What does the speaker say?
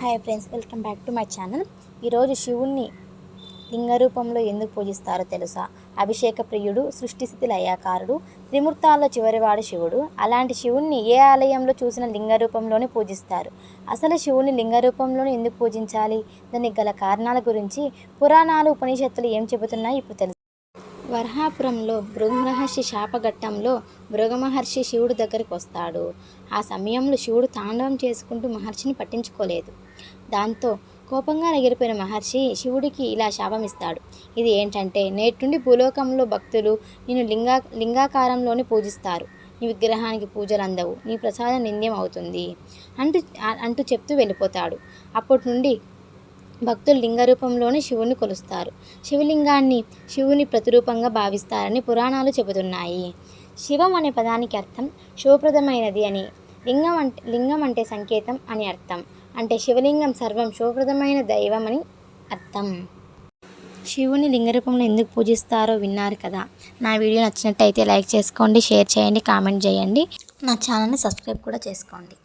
Hi friends, welcome back to my channel. ఈరోజు శివుణ్ణి లింగ రూపంలో ఎందుకు పూజిస్తారో తెలుసా? అభిషేక ప్రియుడు, సృష్టి స్థితి లయకారుడు, త్రిమూర్తాల్లో చివరివాడు శివుడు. అలాంటి శివుణ్ణి ఏ ఆలయంలో చూసిన లింగ రూపంలోనే పూజిస్తారు. అసలు శివుని లింగ రూపంలోనే ఎందుకు పూజించాలి? దానికి గల కారణాల గురించి పురాణాలు, ఉపనిషత్తులు ఏం చెబుతున్నాయి ఇప్పుడు తెలుసు. వరహాపురంలో భృగుమహర్షి శాపఘట్టంలో భృగుమహర్షి శివుడి దగ్గరికి వస్తాడు. ఆ సమయంలో శివుడు తాండవం చేసుకుంటూ మహర్షిని పట్టించుకోలేదు. దాంతో కోపంగా ఎగిరిపోయిన మహర్షి శివుడికి ఇలా శాపమిస్తాడు. ఇది ఏంటంటే, నేటి నుండి భూలోకంలో భక్తులు నిన్ను లింగాకారంలోనే పూజిస్తారు. నీ విగ్రహానికి పూజలు అందవు, నీ ప్రసాదం నింద్యం అవుతుంది అంటూ చెప్తూ వెళ్ళిపోతాడు. అప్పటి నుండి భక్తులు లింగ రూపంలోనే శివుని కొలుస్తారు. శివలింగాన్ని శివుని ప్రతిరూపంగా భావిస్తారని పురాణాలు చెబుతున్నాయి. శివం అనే పదానికి అర్థం శుభప్రదమైనది అని, లింగం అంటే సంకేతం అని అర్థం. అంటే శివలింగం సర్వం శుభప్రదమైన దైవం అని అర్థం. శివుని లింగ రూపంలో ఎందుకు పూజిస్తారో విన్నారు కదా. నా వీడియో నచ్చినట్టయితే లైక్ చేసుకోండి, షేర్ చేయండి, కామెంట్ చేయండి. నా ఛానల్ని సబ్స్క్రైబ్ కూడా చేసుకోండి.